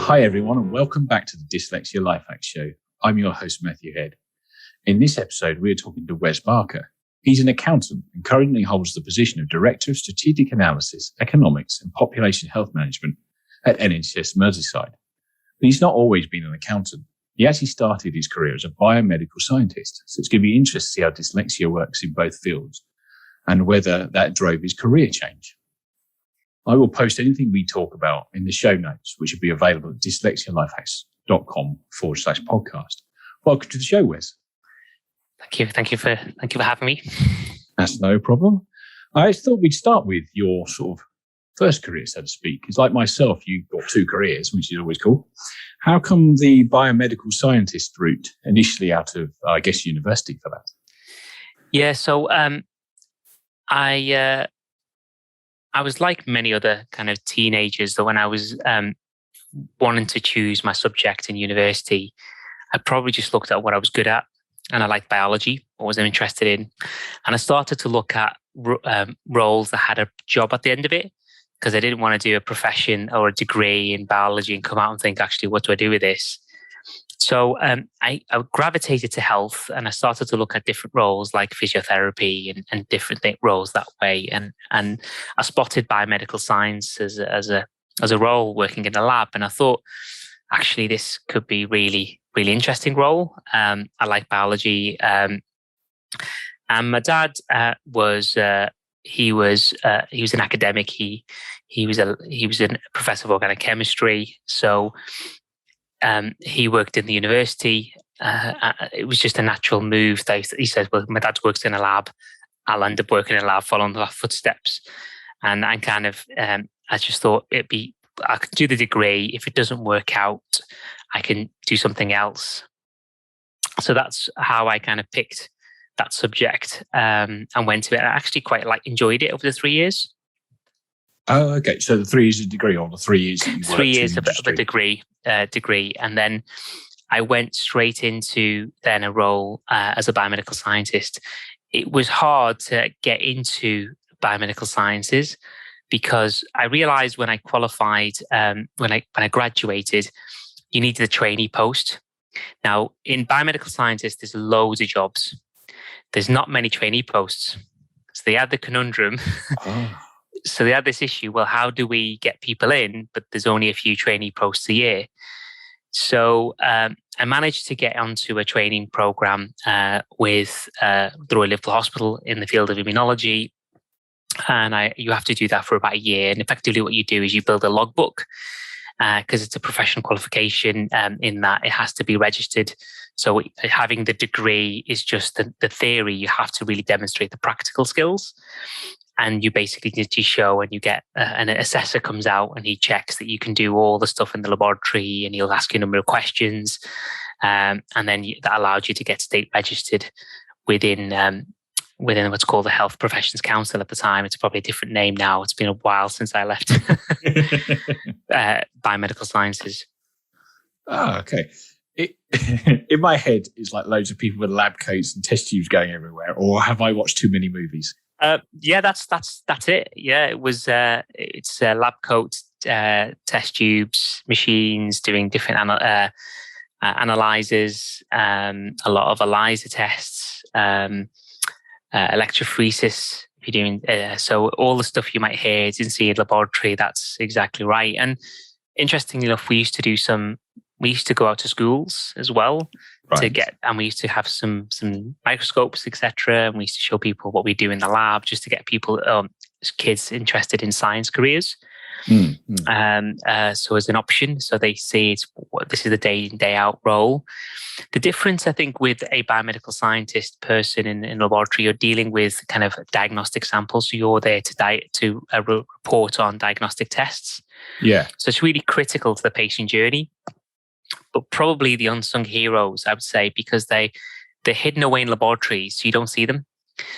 Hi everyone and welcome back to the Dyslexia Life Hacks Show. I'm your host Matthew Head. In this episode we are talking to Wes Barker. He's an accountant and currently holds the position of Director of Strategic Analysis, Economics and Population Health Management at NHS Merseyside. But he's not always been an accountant. He actually started his career as a biomedical scientist, so it's going to be interesting to see how dyslexia works in both fields and whether that drove his career change. I will post anything we talk about in the show notes, which will be available at dyslexialifehacks.com/podcast. Welcome to the show, Wes. Thank you. Thank you for having me. That's no problem. I thought we'd start with your sort of first career, so to speak. It's like myself, you've got two careers, which is always cool. How come the biomedical scientist route initially out of, I guess, university for that? Yeah, so I was like many other kind of teenagers that when I was wanting to choose my subject in university, I probably just looked at what I was good at, and I liked biology, what was I interested in. And I started to look at roles that had a job at the end of it, because I didn't want to do a profession or a degree in biology and come out and think, actually, what do I do with this? So I gravitated to health, and I started to look at different roles like physiotherapy and different roles that way. And I spotted biomedical science as a role working in a lab, and I thought, actually, this could be really interesting role. I like biology, and my dad was an academic. He was a professor of organic chemistry, so. He worked in the university. It was just a natural move. He said, well, my dad works in a lab. I'll end up working in a lab following the footsteps. And I kind of, I just thought I could do the degree. If it doesn't work out, I can do something else. So that's how I kind of picked that subject and went to it. I actually quite enjoyed it over the 3 years. Oh, okay. So the 3 years of degree, or the 3 years that you worked 3 years of a degree, and then I went straight into then a role as a biomedical scientist. It was hard to get into biomedical sciences because I realized when I qualified, when I graduated, you needed a trainee post. Now, in biomedical scientists, there's loads of jobs. There's not many trainee posts, so they had the conundrum. Oh. So they had this issue, well, how do we get people in? But there's only a few trainee posts a year. So I managed to get onto a training program with the Royal Liverpool Hospital in the field of immunology. And you have to do that for about a year. And effectively what you do is you build a logbook because it's a professional qualification in that it has to be registered. So having the degree is just the theory. You have to really demonstrate the practical skills. And you basically need to show, and you get an assessor comes out and he checks that you can do all the stuff in the laboratory, and he'll ask you a number of questions. And then that allowed you to get state registered within what's called the Health Professions Council at the time. It's probably a different name now. It's been a while since I left biomedical sciences. Oh, okay. In my head, it's like loads of people with lab coats and test tubes going everywhere. Or have I watched too many movies? Yeah, that's it. Yeah, it was. It's lab coats, test tubes, machines doing different analyzers, a lot of ELISA tests, electrophoresis. If you're doing so, all the stuff you might hear in the laboratory. That's exactly right. And interestingly enough, we used to go out to schools as well. Right. And we used to have some microscopes, etc. And we used to show people what we do in the lab just to get people, kids interested in science careers. So as an option, so they see this is the day in, day out role. The difference, I think, with a biomedical scientist person in a laboratory, you're dealing with kind of diagnostic samples. So you're there to report on diagnostic tests. Yeah. So it's really critical to the patient journey. But probably the unsung heroes, I would say, because they're hidden away in laboratories, so you don't see them.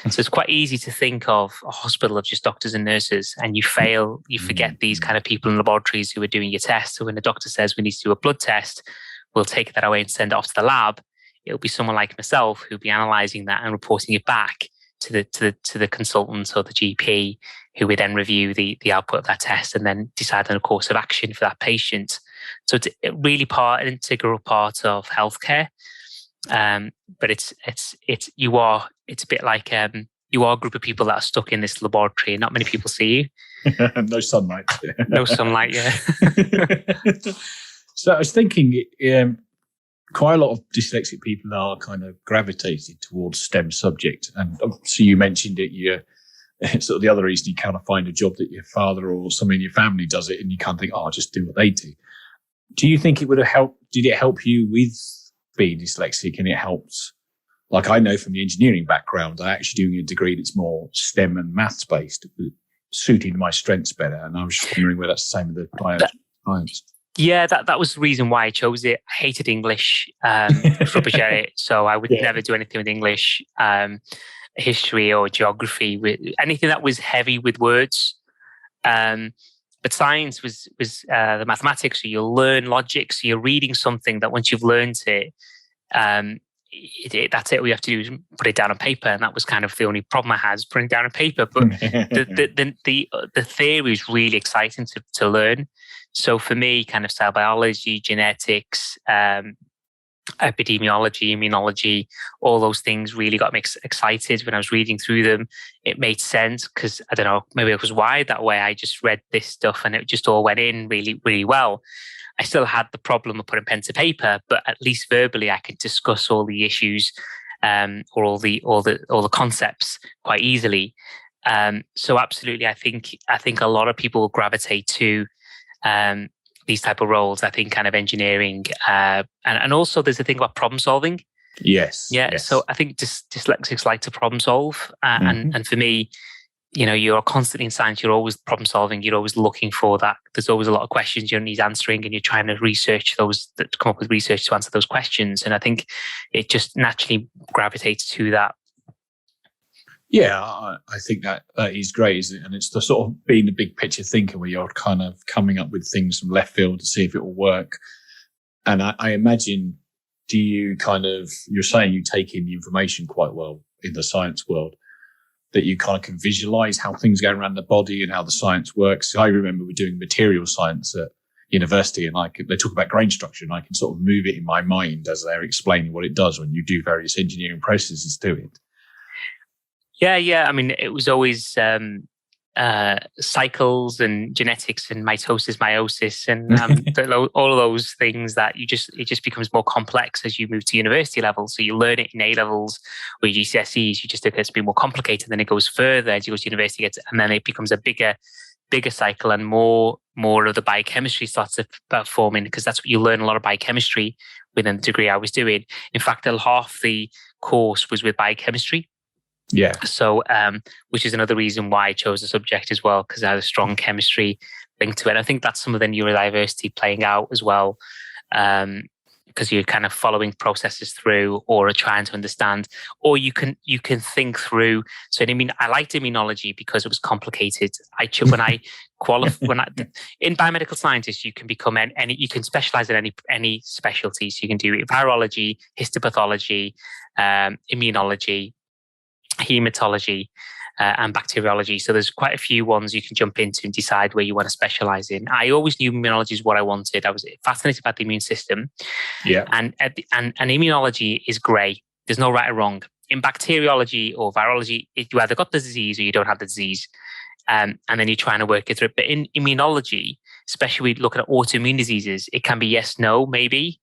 So it's quite easy to think of a hospital of just doctors and nurses, and you forget these kind of people in laboratories who are doing your tests. So when the doctor says we need to do a blood test, we'll take that away and send it off to the lab. It'll be someone like myself who'll be analysing that and reporting it back to the consultant or the GP, who would then review the output of that test and then decide on a course of action for that patient. So it's a really an integral part of healthcare. But it's a bit like you are a group of people that are stuck in this laboratory, and not many people see you. No sunlight. No sunlight, yeah. So I was thinking, quite a lot of dyslexic people are kind of gravitated towards STEM subject, and so you mentioned it. Sort of the other reason you kind of find a job that your father or someone in your family does it, and you can't think, I'll just do what they do. Do you think it would have helped? Did it help you with being dyslexic? And it helped, like I know from the engineering background, I'm actually doing a degree that's more STEM and maths based, suiting my strengths better. And I was just wondering whether that's the same with the bioscience. Yeah, that was the reason why I chose it. I hated English for Prejudices, so I would never do anything with English, history or geography, with anything that was heavy with words. But science was the mathematics. So you'll learn logic. So you're reading something that once you've learned it, that's it. All you have to do is put it down on paper, and that was kind of the only problem I had, is putting it down on paper. But the theory is really exciting to learn. So for me, kind of cell biology, genetics, epidemiology, immunology, all those things really got me excited when I was reading through them. It made sense because, I don't know, maybe it was wired that way. I just read this stuff and it just all went in really, really well. I still had the problem of putting pen to paper, but at least verbally I could discuss all the issues or all the concepts quite easily. So absolutely, I think a lot of people will gravitate to these type of roles. I think kind of engineering, and also there's a thing about problem solving. Yes. So I think dyslexics like to problem solve, and for me, you're constantly in science. You're always problem solving. You're always looking for that. There's always a lot of questions you need answering, and you're trying to research those, to come up with research to answer those questions. And I think it just naturally gravitates to that. Yeah, I think that is great, isn't it? And it's the sort of being the big picture thinker where you're kind of coming up with things from left field to see if it will work. And I imagine, you're saying you take in the information quite well in the science world, that you kind of can visualize how things go around the body and how the science works. I remember we're doing material science at university, and they talk about grain structure, and I can sort of move it in my mind as they're explaining what it does when you do various engineering processes to it. Yeah. I mean, it was always cycles and genetics and mitosis, meiosis, and all of those things that it just becomes more complex as you move to university level. So you learn it in A levels or GCSEs. You just think it's been more complicated. Then it goes further as you go to university, and then it becomes a bigger cycle, and more of the biochemistry starts to forming, because that's what you learn, a lot of biochemistry within the degree I was doing. In fact, half the course was with biochemistry. Yeah. So, which is another reason why I chose the subject as well, because I had a strong chemistry link to it. I think that's some of the neurodiversity playing out as well, because you're kind of following processes through, or are trying to understand, or you can think through. So, I liked immunology because it was complicated. In biomedical scientists, you can become you can specialize in any specialty. So you can do virology, histopathology, immunology, hematology, and bacteriology. So there's quite a few ones you can jump into and decide where you want to specialize in. I always knew immunology is what I wanted. I was fascinated by the immune system. Yeah. And immunology is grey. There's no right or wrong. In bacteriology or virology, you either got the disease or you don't have the disease. And then you're trying to work it through. But in immunology, especially looking at autoimmune diseases, it can be yes, no, maybe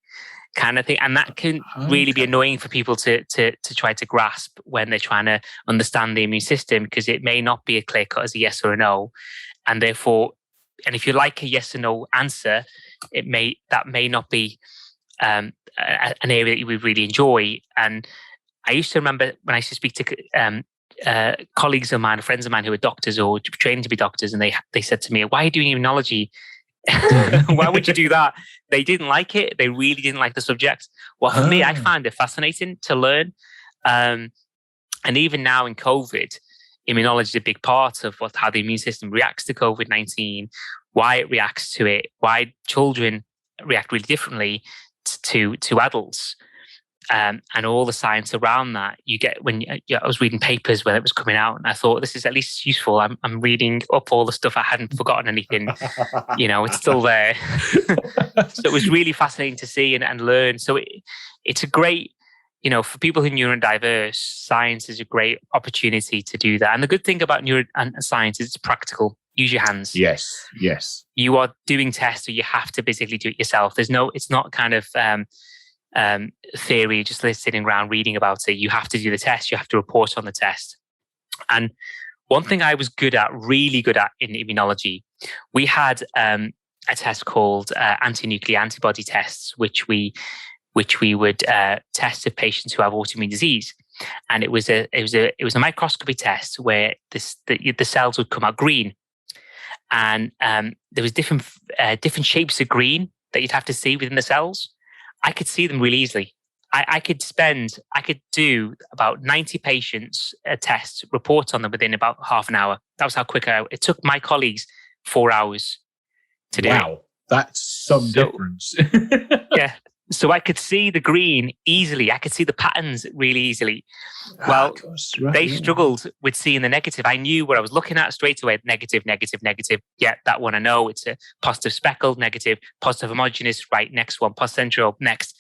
kind of thing. And that can really be annoying for people to try to grasp when they're trying to understand the immune system, because it may not be a clear cut as a yes or a no. And therefore, and if you like a yes or no answer, that may not be an area that you would really enjoy. And I used to remember when I used to speak to colleagues of mine, friends of mine who were doctors or trained to be doctors, and they said to me, "Why are you doing immunology? Why would you do that?" They didn't like it. They really didn't like the subject. Well, for me, I find it fascinating to learn. And even now in COVID, immunology is a big part of how the immune system reacts to COVID-19, why it reacts to it, why children react really differently to adults. and all the science around that. You get when I was reading papers when it was coming out, and I thought this is at least useful. I'm reading up all the stuff. I hadn't forgotten anything. It's still there. So it was really fascinating to see and learn. So it's a great, for people who are neurodiverse, science is a great opportunity to do that. And the good thing about neuroscience is it's practical. Use your hands. Yes. You are doing tests, so you have to basically do it yourself. It's not kind of theory, just sitting around reading about it. You have to do the test. You have to report on the test. And one thing I was really good at in immunology, we had a test called anti-nuclear antibody tests, which we would test of patients who have autoimmune disease. And it was a microscopy test where the cells would come out green. And there was different shapes of green that you'd have to see within the cells. I could see them really easily. I could do about 90 patients tests, report on them within about half an hour. That was how quick it took my colleagues 4 hours to do. Wow, that's some difference. Yeah. So I could see the green easily. I could see the patterns really easily. Well, they struggled with seeing the negative. I knew what I was looking at straight away. Negative. Yeah, that one I know. It's a positive speckled, negative, positive homogeneous, right, next one, positive central, next.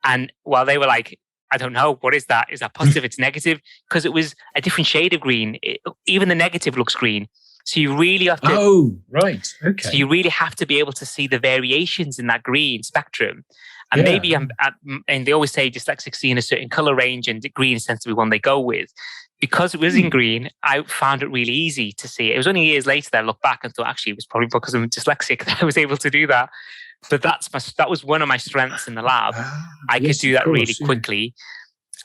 And while they were like, I don't know, what is that? Is that positive? It's negative? Because it was a different shade of green. Even the negative looks green. So you really have to... Oh, right. Okay. So you really have to be able to see the variations in that green spectrum. And maybe and they always say dyslexics see in a certain color range, and green tends to be one they go with. Because it was in green, I found it really easy to see. It was only years later that I looked back and thought, actually, it was probably because I'm dyslexic that I was able to do that. But that was one of my strengths in the lab. I could do that really quickly.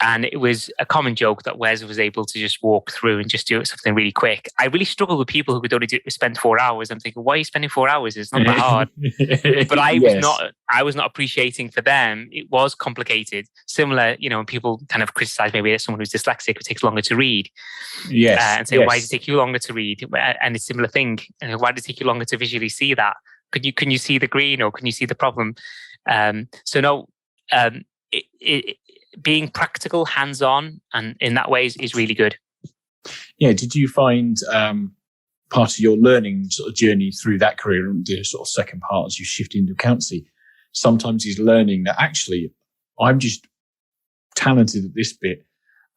And it was a common joke that Wes was able to just walk through and just do something really quick. I really struggle with people who could only spend 4 hours. I'm thinking, why are you spending 4 hours? It's not that hard. But I was not appreciating for them. It was complicated. Similar, when people kind of criticize maybe someone who's dyslexic, it takes longer to read. Yes. And say, why does it take you longer to read? And it's a similar thing. And why does it take you longer to visually see that? Can you see the green, or can you see the problem? Being practical, hands-on, and in that way is really good. Yeah. Did you find part of your learning sort of journey through that career, and the sort of second part as you shift into accountancy, sometimes is learning that actually I'm just talented at this bit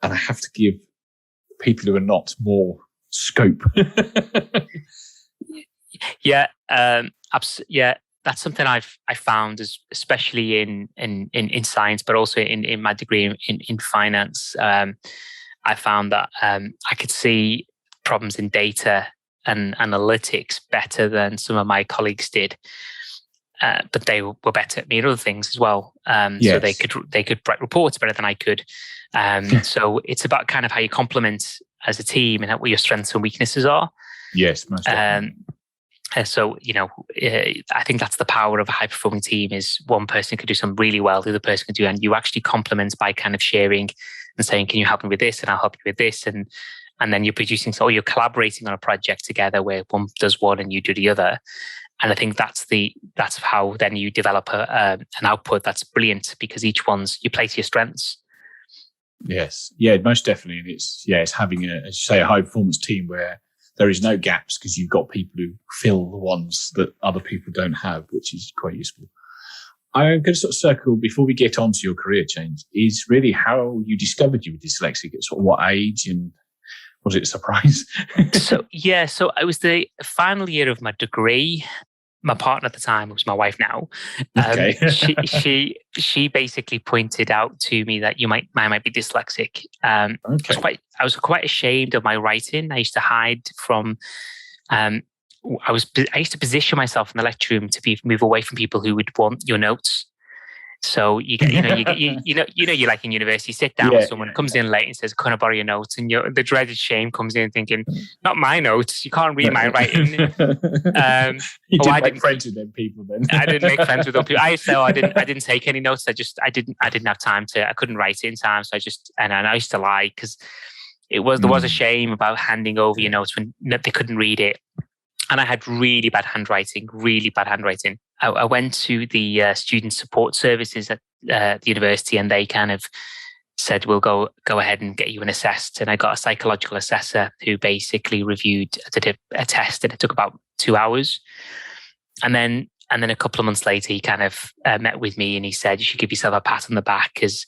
and I have to give people who are not more scope? Yeah. That's something I found, especially in science, but also in my degree in finance. I found that I could see problems in data and analytics better than some of my colleagues did. But they were better at me at other things as well. So they could write reports better than I could. So it's about kind of how you complement as a team and what your strengths and weaknesses are. Yes, most definitely. So, I think that's the power of a high-performing team, is one person can do something really well, the other person can do, and you actually complement by kind of sharing and saying, can you help me with this? And I'll help you with this. And then you're producing, or you're collaborating on a project together where one does one and you do the other. And I think that's how then you develop an output that's brilliant, because each you play to your strengths. Yes. Yeah, most definitely. And it's having as you say, a high-performance team where there is no gaps, because you've got people who fill the ones that other people don't have, which is quite useful. I'm going to sort of circle, before we get on to your career change, is really how you discovered you were dyslexic, at sort of what age, and was it a surprise? So it was the final year of my degree. My partner at the time, was my wife now, okay. she basically pointed out to me that I might be dyslexic. Okay. I was quite ashamed of my writing. I used to hide from. I used to position myself in the lecture room to move away from people who would want your notes. So you get, you're like in university, you sit down with someone, comes in late and says, "Can I borrow your notes?" And the dreaded shame comes in, thinking, "Not my notes. You can't read my writing." You didn't make friends with them people then. I didn't make friends with them people. I didn't take any notes. I didn't have time to. I couldn't write it in time, so I used to lie, because there was a shame about handing over your notes when they couldn't read it. And I had really bad handwriting. I went to the student support services at the university, and they kind of said, we'll go ahead and get you an assessed. And I got a psychological assessor who basically did a test, and it took about 2 hours. And then a couple of months later, he kind of met with me, and he said, you should give yourself a pat on the back, because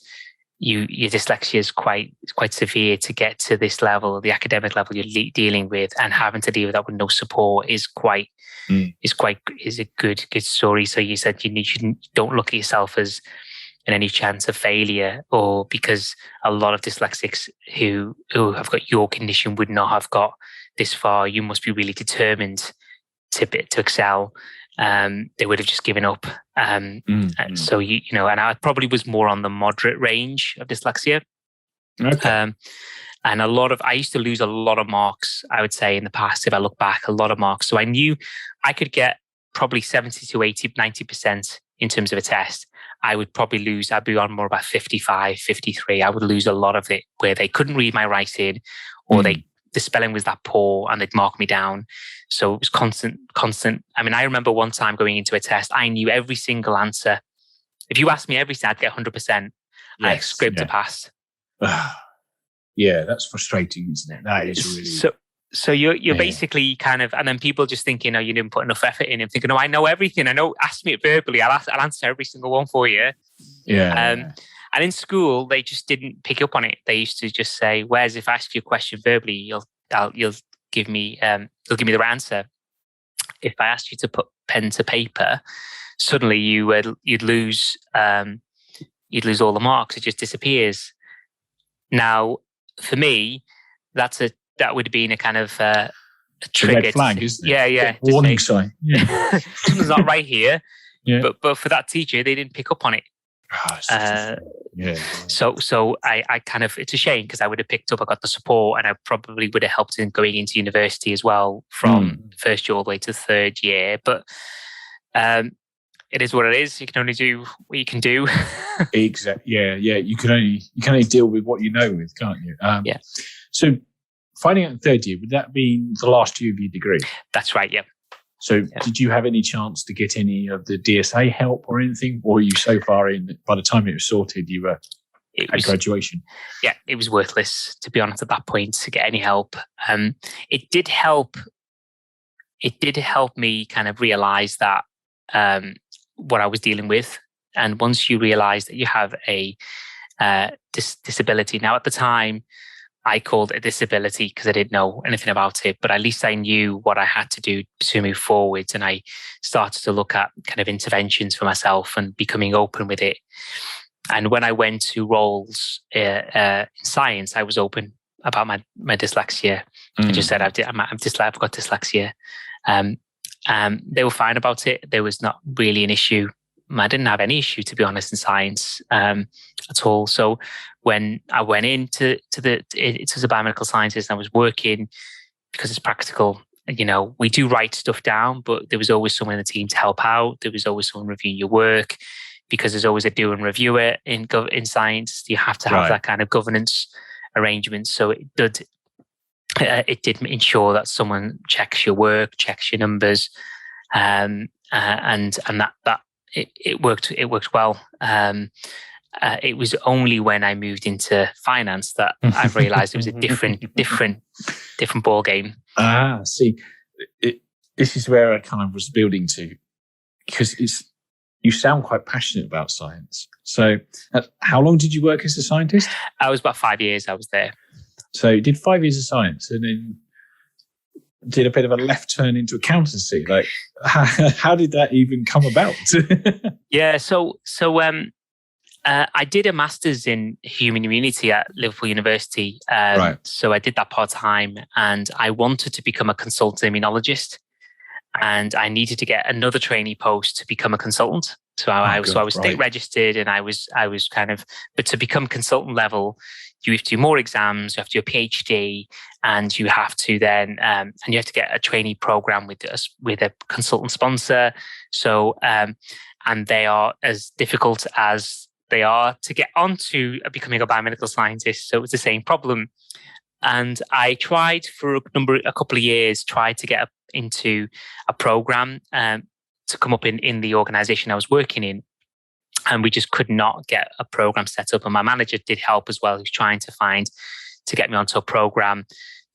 your dyslexia is quite severe. To get to this level, the academic level you're dealing with, and having to deal with that with no support is a good story. So you said you don't look at yourself as in any chance of failure, or because a lot of dyslexics who have got your condition would not have got this far. You must be really determined to excel. They would have just given up. So you know, and I probably was more on the moderate range of dyslexia. Okay. And I used to lose a lot of marks, I would say, in the past. If I look back, a lot of marks. So I knew I could get probably 70 to 80, 90% in terms of a test. I would probably lose, I'd be on more about 55, 53. I would lose a lot of it where they couldn't read my writing, or the spelling was that poor and they'd mark me down. So it was constant. I mean, I remember one time going into a test, I knew every single answer. If you asked me everything, I'd get 100%. I scraped to pass. Yeah, that's frustrating, isn't it? That is really... So you're basically kind of, and then people just think, you didn't put enough effort in, and thinking, no, I know everything. Ask me it verbally. I'll answer every single one for you. Yeah. And in school, they just didn't pick up on it. They used to just say, "Whereas if I ask you a question verbally, you'll give me the right answer. If I asked you to put pen to paper, suddenly you'd lose all the marks. It just disappears." Now, for me, that would have been a kind of a trigger. Red flag, isn't it? Yeah. Warning sign. Yeah. Something's not right here. Yeah. But for that teacher, they didn't pick up on it. So I kind of, it's a shame, because I would have picked up, I got the support, and I probably would have helped in going into university as well from first year all the way to third year. But it is what it is. You can only do what you can do. Exactly. Yeah. You can only deal with what you know with, can't you? Yeah. So finding out in third year, would that be the last year of your degree? That's right. Yeah. So did you have any chance to get any of the DSA help or anything? Or were you so far in that by the time it was sorted, you were at graduation? Yeah, it was worthless, to be honest, at that point, to get any help. It did help. It did help me kind of realize that what I was dealing with. And once you realize that you have a disability. Now, at the time, I called it a disability because I didn't know anything about it, but at least I knew what I had to do to move forwards. And I started to look at kind of interventions for myself and becoming open with it. And when I went to roles in science, I was open about my dyslexia. I just said, I've got dyslexia. They were fine about it. There was not really an issue. I didn't have any issue, to be honest, in science at all. So when I went into as a biomedical scientist, I was working, because it's practical. We do write stuff down, but there was always someone in the team to help out. There was always someone reviewing your work, because there's always a do and review it in science. You have to have that kind of governance arrangement. So it did ensure that someone checks your work, checks your numbers, and that it worked. It worked well. It was only when I moved into finance that I realised it was a different ball game. See, this is where I kind of was building to, because you sound quite passionate about science. So, how long did you work as a scientist? I was about 5 years. I was there. So you did 5 years of science, and then did a bit of a left turn into accountancy. Like, how did that even come about? Yeah, so I did a master's in human immunity at Liverpool University. Right. So I did that part-time, and I wanted to become a consultant immunologist, and I needed to get another trainee post to become a consultant. So I was state registered, and I was kind of, but to become consultant level, you have to do more exams, you have to do a PhD, and you have to then, and you have to get a trainee program with a consultant sponsor. So, and they are as difficult as they are to get onto becoming a biomedical scientist. So it's the same problem. And I tried for a couple of years, tried to get into a program to come up in the organization I was working in. And we just could not get a program set up. And my manager did help as well. He was trying to get me onto a program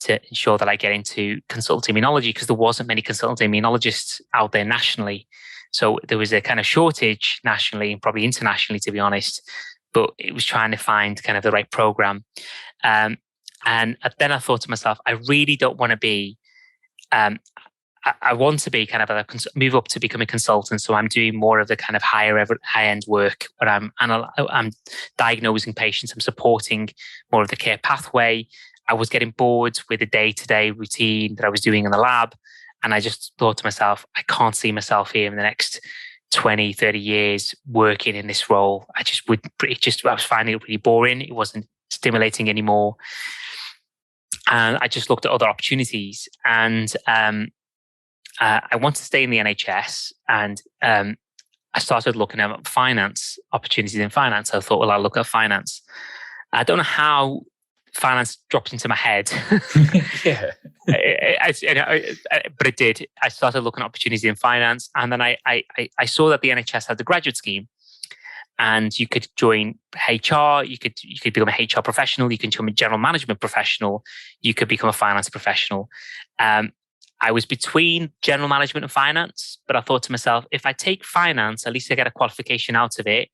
to ensure that I get into consultant immunology, because there wasn't many consultant immunologists out there nationally. So there was a kind of shortage nationally and probably internationally, to be honest. But it was trying to find kind of the right program. And then I thought to myself, I really don't want to be, I want to be kind of move up to become a consultant. So I'm doing more of the kind of high-end work where I'm diagnosing patients. I'm supporting more of the care pathway. I was getting bored with the day-to-day routine that I was doing in the lab. And I just thought to myself, I can't see myself here in the next 20, 30 years working in this role. I was finding it really boring. It wasn't stimulating anymore. And I just looked at other opportunities. And I wanted to stay in the NHS. And I started looking at finance, opportunities in finance. I thought, well, I'll look at finance. I don't know how finance dropped into my head. Yeah. But it did. I started looking at opportunities in finance, and then I saw that the NHS had the graduate scheme, and you could join HR. You could become a HR professional. You can become a general management professional. You could become a finance professional. I was between general management and finance, but I thought to myself, if I take finance, at least I get a qualification out of it.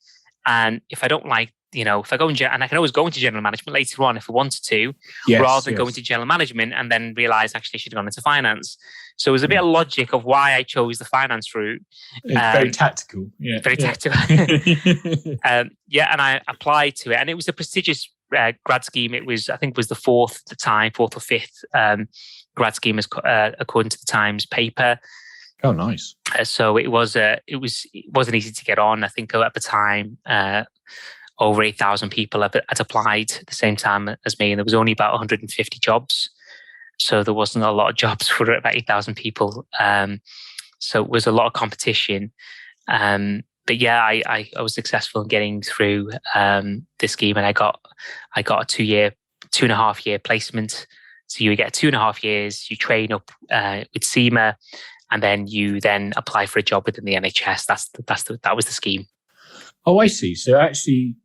And if I don't like, if I go and I can always go into general management later on if I wanted to, rather than go into general management and then realize actually I should have gone into finance. So it was a bit of logic of why I chose the finance route. It's very tactical. Yeah. Very tactical. And I applied to it, and it was a prestigious grad scheme. It was, I think, the fourth or fifth grad scheme according to the Times paper. Oh, nice. So it wasn't easy to get on. I think at the time, over 8,000 people had applied at the same time as me, and there was only about 150 jobs. So there wasn't a lot of jobs for about 8,000 people. So it was a lot of competition. But yeah, I was successful in getting through this scheme, and I got a 2.5 year placement. So you get 2.5 years, you train up with Fema, and then you apply for a job within the NHS. That was the scheme. Oh, I see. So actually,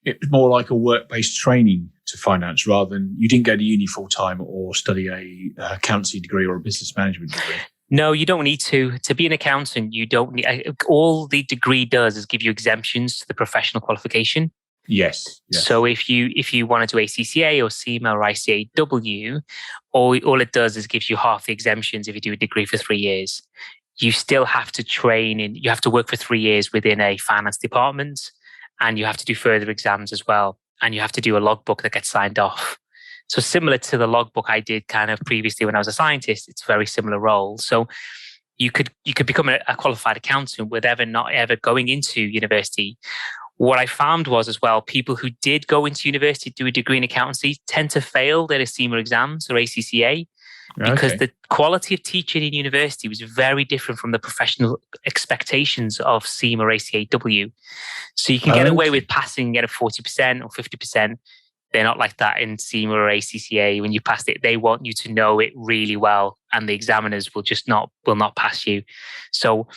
it was more like a work-based training to finance, rather than you didn't go to uni full-time or study a accountancy degree or a business management degree. No, you don't need to. To be an accountant, you don't need. All the degree does is give you exemptions to the professional qualification. Yes. So if you want to do ACCA or Fema or ICAW, all it does is gives you half the exemptions if you do a degree for 3 years. You still have to you have to work for 3 years within a finance department, and you have to do further exams as well. And you have to do a logbook that gets signed off. So similar to the logbook I did kind of previously when I was a scientist, it's a very similar role. So you could become a qualified accountant without not ever going into university. What I found was as well, people who did go into university to do a degree in accountancy tend to fail their Fema exams or ACCA, because the quality of teaching in university was very different from the professional expectations of Fema or ACAW. So you can get away with passing and get a 40% or 50%. They're not like that in Fema or ACCA. When you pass it, they want you to know it really well, and the examiners will not pass you. So it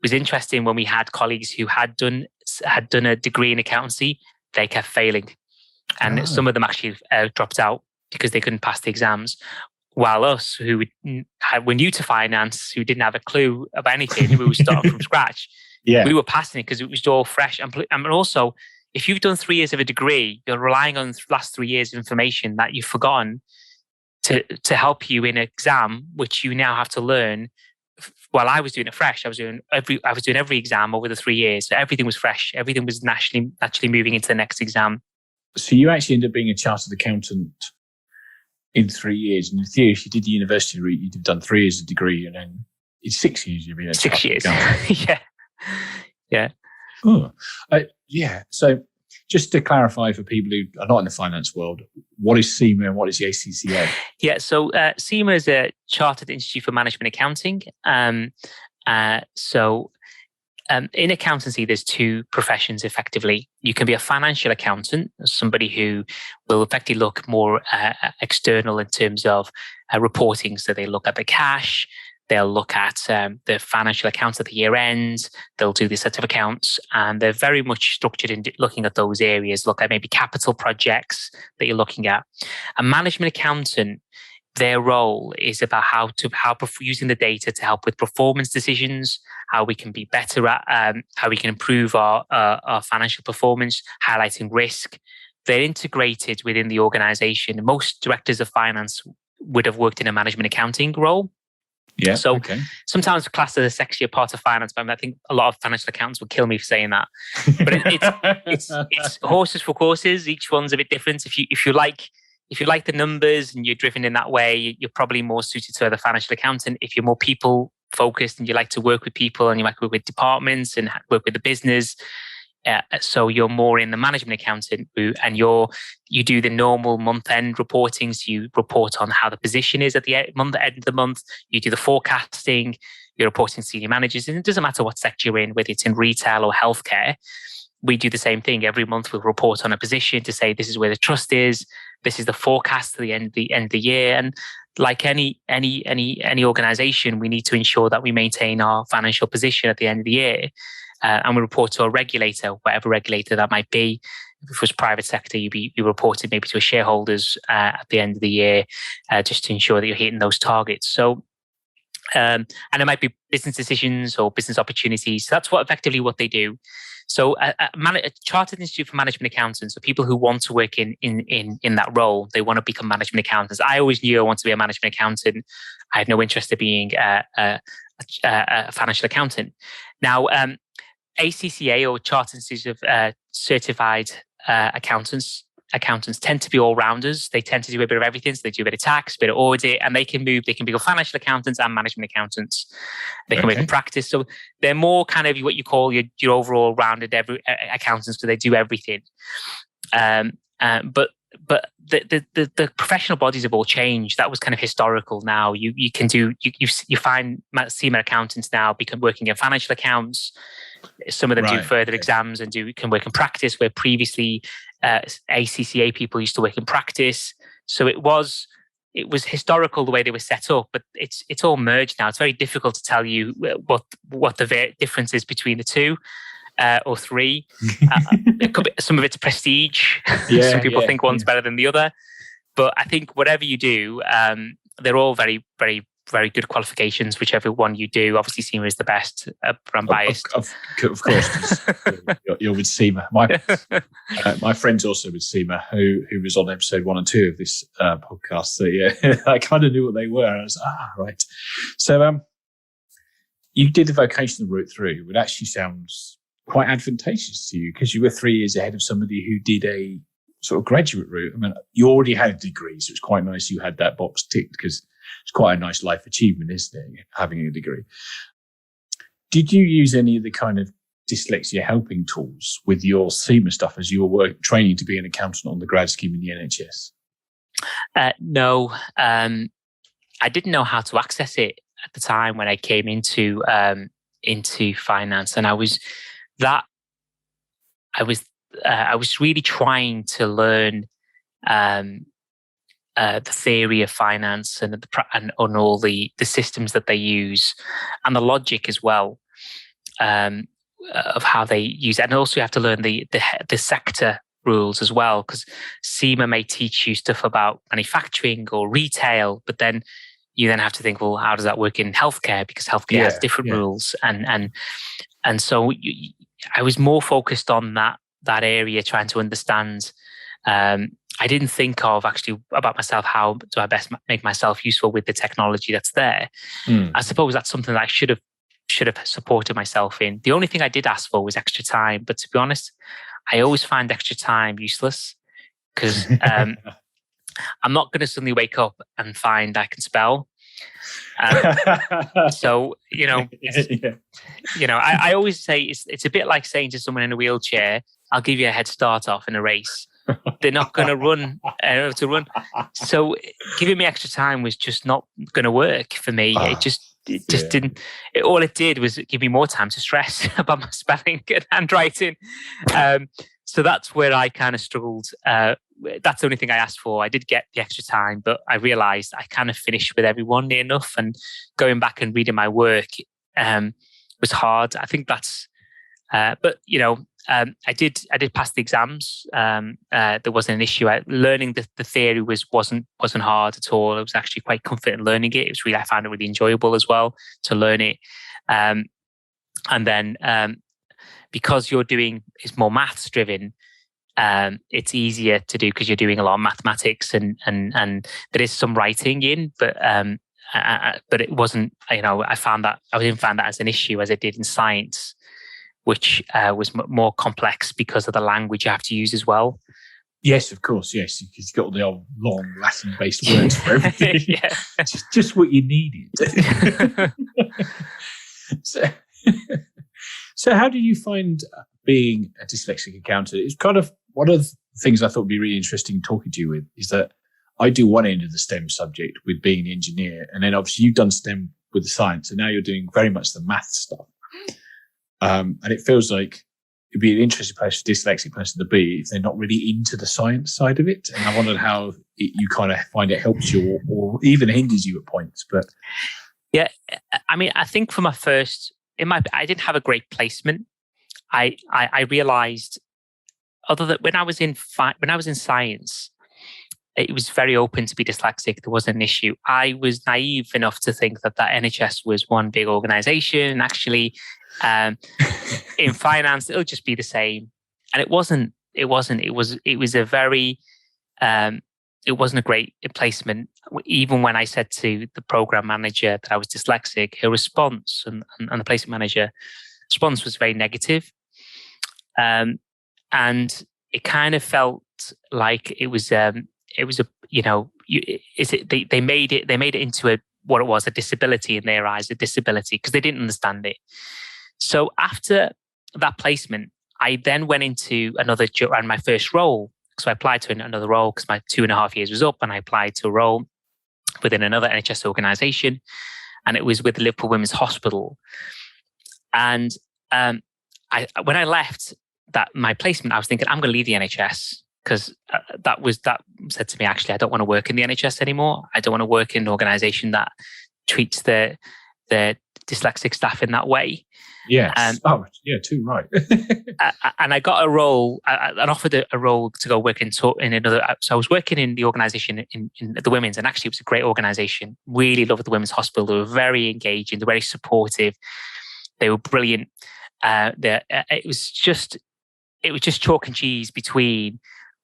was interesting when we had colleagues who had done a degree in accountancy, they kept failing. And some of them actually dropped out because they couldn't pass the exams. While us, who were new to finance, who didn't have a clue about anything, we were starting from scratch. Yeah. We were passing it because it was all fresh. And also, if you've done 3 years of a degree, you're relying on the last 3 years of information that you've forgotten to help you in an exam, which you now have to learn. While I was doing it fresh, I was doing every exam over the 3 years. So everything was fresh. Everything was naturally moving into the next exam. So you actually ended up being a chartered accountant in 3 years. And in theory, if you did the university route, you'd have done 3 years of degree, and then in 6 years, you'd be a 6 years. Yeah. Oh, yeah. So just to clarify for people who are not in the finance world, what is Fema and what is the ACCA? Yeah. So Fema is a Chartered Institute for Management Accounting. In accountancy, there's two professions effectively. You can be a financial accountant, somebody who will effectively look more external in terms of reporting. So they look at the cash, They'll look at the financial accounts at the year end. They'll do the set of accounts, and they're very much structured in looking at those areas. Look at maybe capital projects that you're looking at. A management accountant, their role is about how using the data to help with performance decisions, how we can be better at, how we can improve our financial performance, highlighting risk. They're integrated within the organization. Most directors of finance would have worked in a management accounting role. Yeah. So okay. Sometimes classed as a sexier part of finance, but I think a lot of financial accountants would kill me for saying that. But it's horses for courses. Each one's a bit different. If you like the numbers and you're driven in that way, you're probably more suited to the financial accountant. If you're more people focused and you like to work with people and you like to work with departments and work with the business, so you're more in the management accountant route, and you do the normal month-end reporting. So you report on how the position is at the end of the month. You do the forecasting. You're reporting to senior managers, and it doesn't matter what sector you're in, whether it's in retail or healthcare. We do the same thing every month. We report on a position to say this is where the trust is. This is the forecast to the end of the year. And like any organization, we need to ensure that we maintain our financial position at the end of the year. And we report to a regulator, whatever regulator that might be. If it was private sector, you reported maybe to a shareholders at the end of the year, just to ensure that you're hitting those targets. So, and it might be business decisions or business opportunities. So that's effectively what they do. So a Chartered Institute for Management Accountants, so people who want to work in that role, they want to become management accountants. I always knew I wanted to be a management accountant. I had no interest in being a financial accountant. Now, ACCA, or Chartered Institute of Certified Accountants tend to be all-rounders. They tend to do a bit of everything. So they do a bit of tax, a bit of audit, and they can become financial accountants and management accountants. They can work in practice. So they're more kind of what you call your overall rounded accountants, so they do everything. But the professional bodies have all changed. That was kind of historical. Now you find senior accountants now working in financial accounts. Some of them do further exams and can work in practice, where previously ACCA people used to work in practice. So it was historical the way they were set up, but it's all merged now. It's very difficult to tell you what the difference is between the two. Or three. It could be, some of it's prestige. Some people think one's better than the other. But I think whatever you do, they're all very, very, very good qualifications, whichever one you do. Obviously, SEMA is the best, but I'm biased. Of course. You're with SEMA. My friend's also with SEMA, who was on episode 1 and 2 of this podcast. So yeah, I kind of knew what they were. I was right. So you did the vocational route through. It actually sounds quite advantageous to you, because you were 3 years ahead of somebody who did a sort of graduate route. I mean, you already had a degree, so it's quite nice you had that box ticked, because it's quite a nice life achievement, isn't it, having a degree? Did you use any of the kind of dyslexia helping tools with your SEMA stuff as you were training to be an accountant on the grad scheme in the NHS? No, I didn't know how to access it at the time when I came into finance, and I was really trying to learn the theory of finance and on all the systems that they use, and the logic as well of how they use it. And also you have to learn the sector rules as well, because SEMA may teach you stuff about manufacturing or retail, but then you have to think, well, how does that work in healthcare? Because healthcare has different rules, and so I was more focused on that area, trying to understand. I didn't think of actually about myself, how do I best make myself useful with the technology that's there. I suppose that's something that I should have supported myself in. The only thing I did ask for was extra time, but to be honest, I always find extra time useless, because I'm not going to suddenly wake up and find I can spell. So I always say it's a bit like saying to someone in a wheelchair, I'll give you a head start off in a race. They're not going to run. So giving me extra time was just not going to work for me. It just didn't. All it did was give me more time to stress about my spelling and handwriting. So that's where I kind of struggled. That's the only thing I asked for. I did get the extra time, but I realized I kind of finished with everyone near enough. And going back and reading my work was hard. I think that's, but I did pass the exams. There wasn't an issue. Learning the theory wasn't hard at all. I was actually quite confident learning it. I found it really enjoyable as well to learn it. And then because it's more maths driven, it's easier to do because you're doing a lot of mathematics and there is some writing in, but it wasn't. I didn't find that as an issue as it did in science, which was more complex because of the language you have to use as well. Yes, of course. Yes, because you've got all the old long Latin-based words for everything. Yeah. just what you needed. So how do you find being a dyslexic accountant? It's kind of one of the things I thought would be really interesting talking to you with is that I do one end of the STEM subject with being an engineer, and then obviously you've done STEM with the science, and now you're doing very much the math stuff. And it feels like it'd be an interesting place for a dyslexic person to be if they're not really into the science side of it. And I wondered how you kind of find it helps you or even hinders you at points. But yeah, I mean, I think for my first, I didn't have a great placement. I realized, other than when I was in science, it was very open to be dyslexic. There wasn't an issue. I was naive enough to think that NHS was one big organization. Actually, in finance, it'll just be the same. And it wasn't. It wasn't. It was a very. It wasn't a great placement. Even when I said to the program manager that I was dyslexic, her response and the placement manager response was very negative. And it kind of felt like it was a they made it into what it was, a disability in their eyes, a disability, because they didn't understand it. So after that placement, I then went into my first role. So I applied to another role because my 2.5 years was up, and I applied to a role within another NHS organisation, and it was with the Liverpool Women's Hospital. And when I left my placement, I was thinking I'm going to leave the NHS because that said to me, actually, I don't want to work in the NHS anymore. I don't want to work in an organisation that treats the dyslexic staff in that way. Yes. Too right. And I got a role, and offered a role to go work in another. So I was working in the organisation in the women's, and actually it was a great organisation. Really loved the Women's Hospital. They were very engaging. They were very supportive. They were brilliant. It was just chalk and cheese between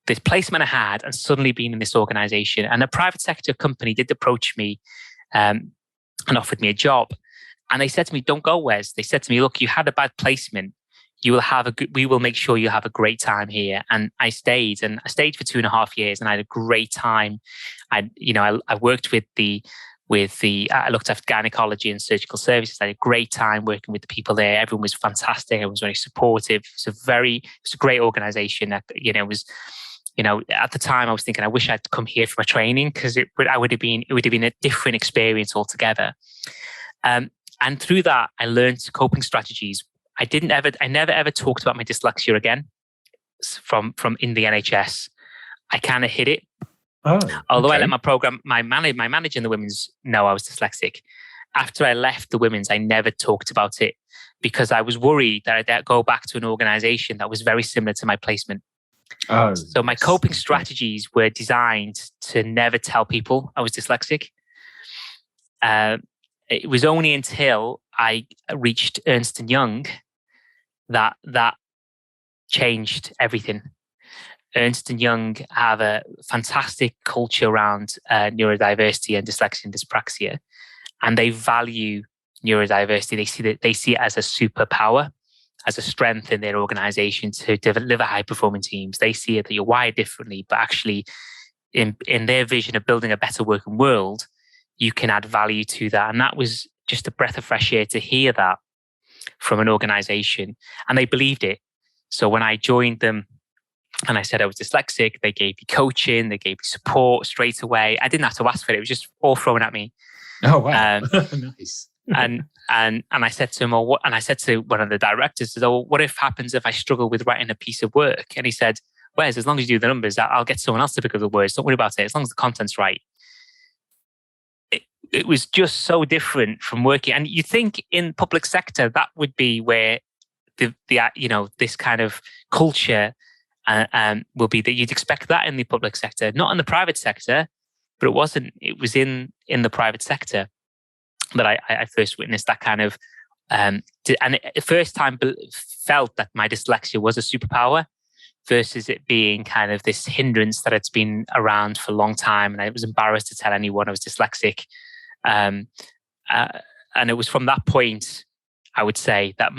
this placement I had and suddenly being in this organisation. And a private sector company did approach me and offered me a job. And they said to me, "Don't go, Wes." They said to me, "Look, you had a bad placement. We will make sure you have a great time here." And I stayed for 2.5 years, and I had a great time. I worked I looked after gynecology and surgical services. I had a great time working with the people there. Everyone was fantastic. Everyone was very supportive. It was a great organization. At the time I was thinking, I wish I'd come here for my training because it would have been a different experience altogether. And through that, I learned coping strategies. I never ever talked about my dyslexia again from in the NHS. I kind of hid it. Oh, although okay. I let my manager in the women's know I was dyslexic. After I left the women's, I never talked about it because I was worried that I'd go back to an organisation that was very similar to my placement. Oh, so my coping strategies were designed to never tell people I was dyslexic. It was only until I reached Ernst & Young that changed everything. Ernst & Young have a fantastic culture around neurodiversity and dyslexia and dyspraxia, and they value neurodiversity. They see it as a superpower, as a strength in their organization to deliver high-performing teams. They see it that you're wired differently, but actually in their vision of building a better working world, you can add value to that. And that was just a breath of fresh air to hear that from an organization. And they believed it. So when I joined them and I said I was dyslexic, they gave me coaching, they gave me support straight away. I didn't have to ask for it. It was just all thrown at me. Oh, wow. Nice. and I said to him, "Oh, what?" And I said to one of the directors, "Oh, what happens if I struggle with writing a piece of work?" And he said, "Wes, as long as you do the numbers, I'll get someone else to pick up the words. Don't worry about it. As long as the content's right." It was just so different from working. And you think in public sector that would be where the this kind of culture will be, that you'd expect that in the public sector, not in the private sector. But it wasn't. It was in the private sector that I first witnessed that kind of, and the first time felt that my dyslexia was a superpower versus it being kind of this hindrance that it's been around for a long time. And I was embarrassed to tell anyone I was dyslexic. And it was from that point, I would say, that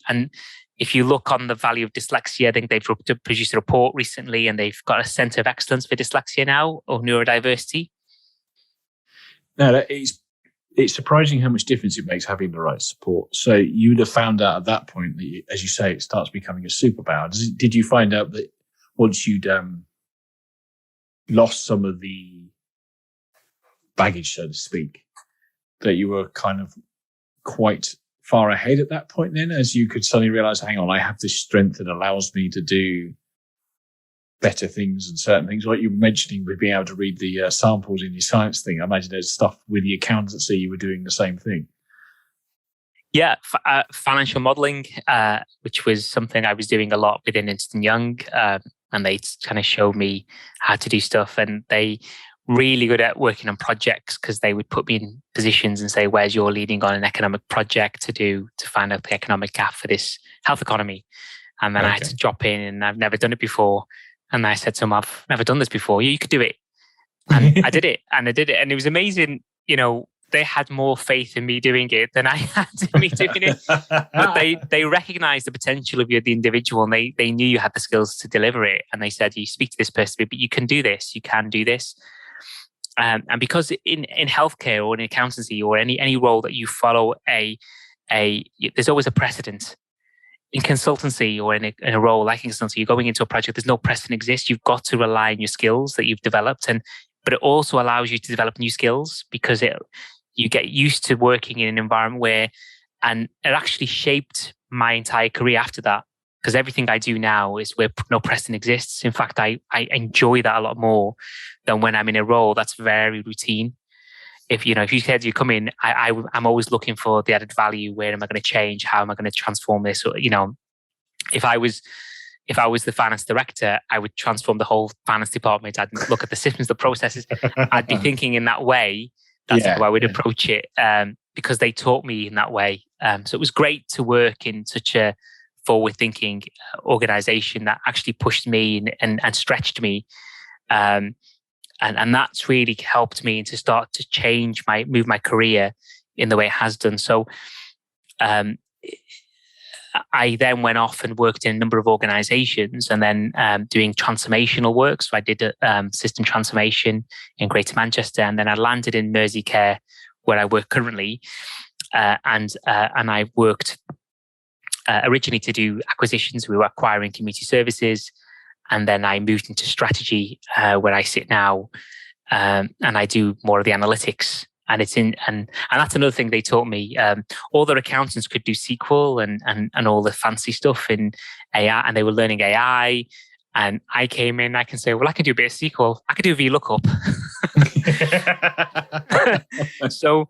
and if you look on the value of dyslexia, I think they've produced a report recently and they've got a centre of excellence for dyslexia now, or neurodiversity. No, it's surprising how much difference it makes having the right support. So you would have found out at that point that, as you say, it starts becoming a superpower. Did you find out that once you'd lost some of the baggage, so to speak, that you were kind of quite far ahead at that point then, as you could suddenly realize, hang on, I have this strength that allows me to do better things and certain things, like you were mentioning with being able to read the samples in your science thing. I imagine there's stuff with the accountancy, you were doing the same thing. Yeah, financial modelling, which was something I was doing a lot within Ernst & Young, and they kind of showed me how to do stuff, and they really good at working on projects because they would put me in positions and say, "Where's you're leading on an economic project to find out the economic gap for this health economy," and then I had to drop in, and I've never done it before. And I said to him, "I've never done this before. You could do it." And I did it. And it was amazing. They had more faith in me doing it than I had in me doing it. But they recognized the potential of you, the individual, and they knew you had the skills to deliver it. And they said, "You speak to this person, but you can do this. You can do this." And because in healthcare or in accountancy or any role that you follow there's always a precedent. In consultancy or in a role like consultancy, you're going into a project, there's no precedent exists. You've got to rely on your skills that you've developed, but it also allows you to develop new skills because you get used to working in an environment and it actually shaped my entire career after that. Because everything I do now is where no precedent exists. In fact, I enjoy that a lot more than when I'm in a role that's very routine. If you said you come in, I'm always looking for the added value. Where am I going to change? How am I going to transform this? Or, if I was the finance director, I would transform the whole finance department. I'd look at the systems, the processes. I'd be thinking in that way. That's how I would approach it, because they taught me in that way. So it was great to work in such a forward-thinking organization that actually pushed me and stretched me. And that's really helped me to start to move my career in the way it has done. So I then went off and worked in a number of organizations and then doing transformational work. So I did system transformation in Greater Manchester, and then I landed in Merseyside, where I work currently. And I worked originally to do acquisitions. We were acquiring community services. And then I moved into strategy, where I sit now, and I do more of the analytics. And and that's another thing they taught me. All their accountants could do SQL and all the fancy stuff in AI, and they were learning AI. And I came in, I can say, well, I can do a bit of SQL. I could do VLOOKUP. So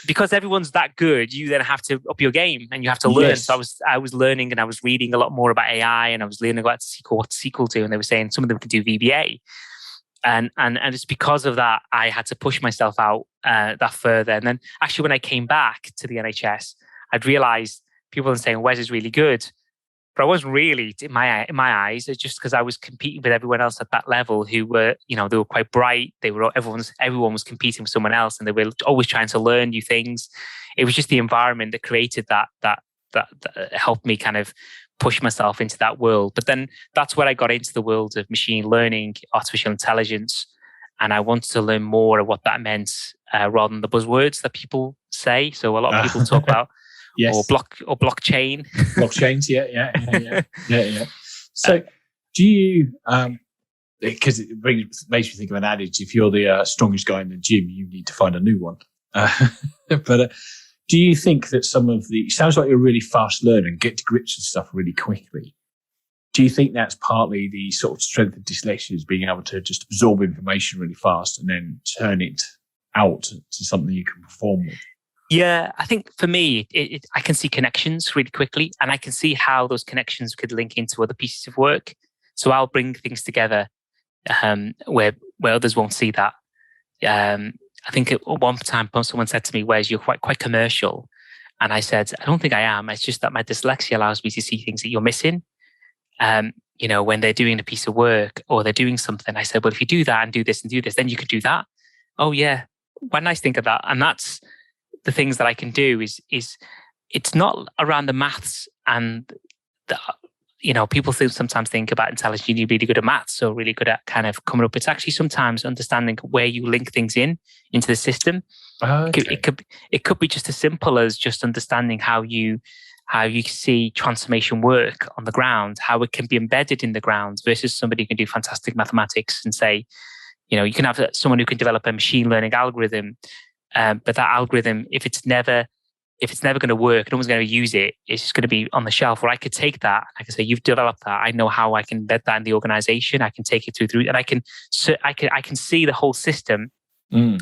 because everyone's that good, you then have to up your game and you have to learn. Yes. So I was learning and I was reading a lot more about AI and I was learning about SQL, what SQL do. And they were saying some of them could do VBA. And it's because of that, I had to push myself out that further. And then actually when I came back to the NHS, I'd realized people were saying, Wes is really good. But I wasn't really, in my eyes, it's just because I was competing with everyone else at that level who were, they were quite bright. Everyone was competing with someone else, and they were always trying to learn new things. It was just the environment that created that helped me kind of push myself into that world. But then that's where I got into the world of machine learning, artificial intelligence, and I wanted to learn more of what that meant rather than the buzzwords that people say. So a lot of people talk about. Yes. Or blockchain. Blockchains, yeah. So do you, because it makes me think of an adage, if you're the strongest guy in the gym, you need to find a new one. But Do you think that it sounds like you're a really fast learner and get to grips with stuff really quickly. Do you think that's partly the sort of strength of dyslexia, is being able to just absorb information really fast and then turn it out to something you can perform with? Yeah, I think for me, I can see connections really quickly, and I can see how those connections could link into other pieces of work. So I'll bring things together where others won't see that. I think at one time someone said to me, "Wes, you're quite commercial," and I said, "I don't think I am. It's just that my dyslexia allows me to see things that you're missing." When they're doing a piece of work or they're doing something, I said, "Well, if you do that and do this, then you could do that." Oh yeah, when I think of that, and that's the things that I can do is it's not around the maths and people sometimes think about intelligence, you're really good at maths or really good at kind of coming up. It's actually sometimes understanding where you link things into the system. Okay. It could be just as simple as just understanding how you see transformation work on the ground, how it can be embedded in the ground versus somebody who can do fantastic mathematics and say, you can have someone who can develop a machine learning algorithm, but that algorithm, if it's never going to work, no one's going to use it. It's just going to be on the shelf. Where I could take that, I can say, "You've developed that. I know how I can embed that in the organization. I can take it through, and I can see the whole system." Mm.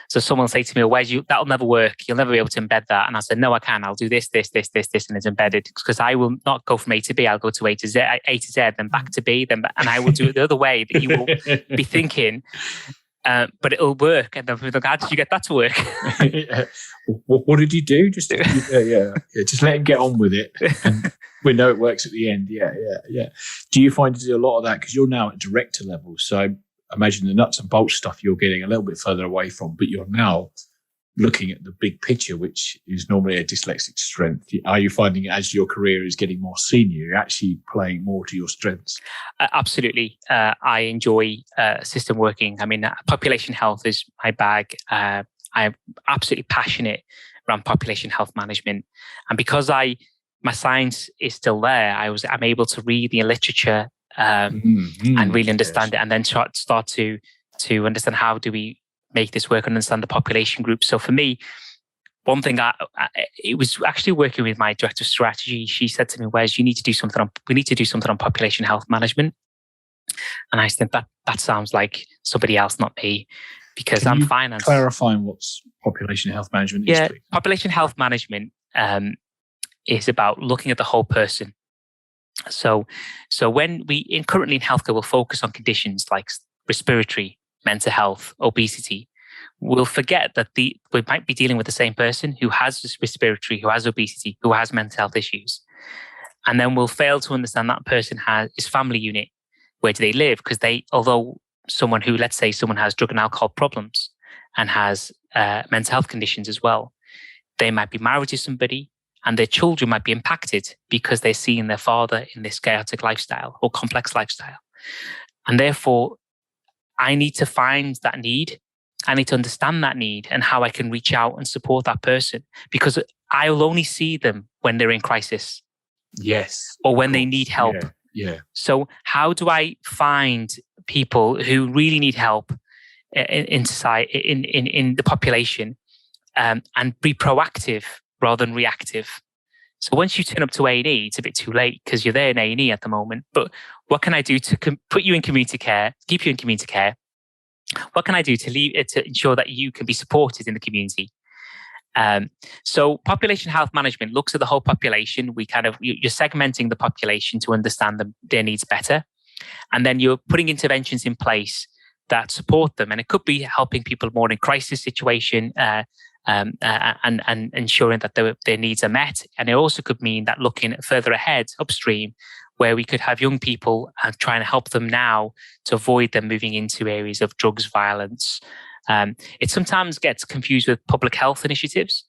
So someone will say to me, "Wes, that'll never work. You'll never be able to embed that." And I said, "No, I can. I'll do this, and it's embedded because I will not go from A to B. I'll go to A to Z, then back to B, and I will do it the other way that you will be thinking." But it'll work. And they'll be like, "How did you get that to work?" What did you do? Just just let him get on with it. And we know it works at the end. Yeah. Do you find to do a lot of that? Because you're now at director level. So I imagine the nuts and bolts stuff you're getting a little bit further away from, but you're now looking at the big picture, which is normally a dyslexic strength. Are you finding as your career is getting more senior, you're actually playing more to your strengths? Absolutely. I enjoy system working. I mean, population health is my bag. I'm absolutely passionate around population health management. And because my science is still there, I'm able to read the literature and really understand it, and then start to understand how do we make this work and understand the population group. So for me, one thing it was actually working with my director of strategy. She said to me, "Wes, we need to do something on population health management." And I think that sounds like somebody else, not me, because I'm finance. Clarifying what's population health management is, please. Population health management is about looking at the whole person. So when currently in healthcare, we'll focus on conditions like respiratory, mental health, obesity. We'll forget that we might be dealing with the same person who has respiratory, who has obesity, who has mental health issues. And then we'll fail to understand that person his family unit. Where do they live? Because although someone has drug and alcohol problems and has mental health conditions as well, they might be married to somebody and their children might be impacted because they're seeing their father in this chaotic lifestyle or complex lifestyle. And therefore, I need to find that need. I need to understand that need and how I can reach out and support that person, because I'll only see them when they're in crisis. Yes. Or when they need help. Yeah. So how do I find people who really need help in society, in the population, and be proactive rather than reactive? So once you turn up to A&E, it's a bit too late because you're there in A&E at the moment. But what can I do to put you in community care, keep you in community care? What can I do to ensure that you can be supported in the community? So population health management looks at the whole population. You're segmenting the population to understand their needs better. And then you're putting interventions in place that support them. And it could be helping people more in crisis situation, and ensuring that their needs are met. And it also could mean that looking further ahead, upstream, where we could have young people and try and help them now to avoid them moving into areas of drugs, violence. It sometimes gets confused with public health initiatives.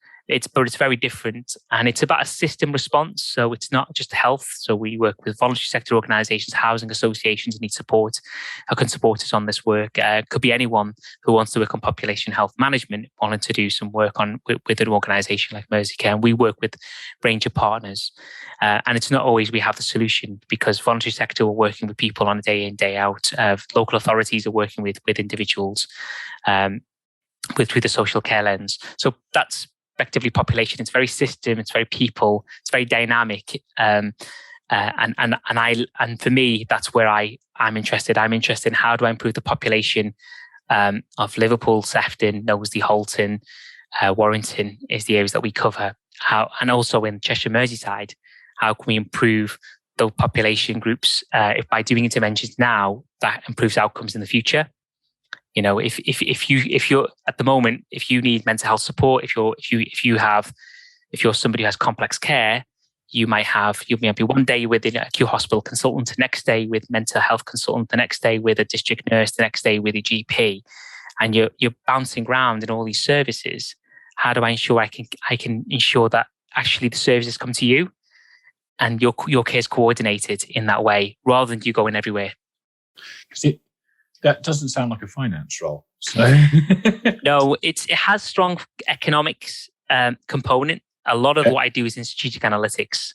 But it's very different, and it's about a system response. So it's not just health. So we work with voluntary sector organisations, housing associations who need support, who can support us on this work. It could be anyone who wants to work on population health management, wanting to do some work with an organisation like Merseyside. And we work with a range of partners. And it's not always we have the solution, because voluntary sector are working with people on a day in, day out. Local authorities are working with individuals through the social care lens. So that's effectively population. It's very system. It's very people. It's very dynamic. And for me, that's where I'm interested. I'm interested in how do I improve the population of Liverpool, Sefton, Knowsley, Halton, Warrington is the areas that we cover. And also in Cheshire, Merseyside, how can we improve those population groups if by doing interventions now that improves outcomes in the future? You know, if you're at the moment, if you need mental health support, if you're somebody who has complex care, you'll be one day with an acute hospital consultant, the next day with mental health consultant, the next day with a district nurse, the next day with a GP, and you're bouncing around in all these services. How do I ensure I can ensure that actually the services come to you and your care is coordinated in that way rather than you going everywhere? That doesn't sound like a finance role. So. No, it has strong economics component. A lot of what I do is in strategic analytics.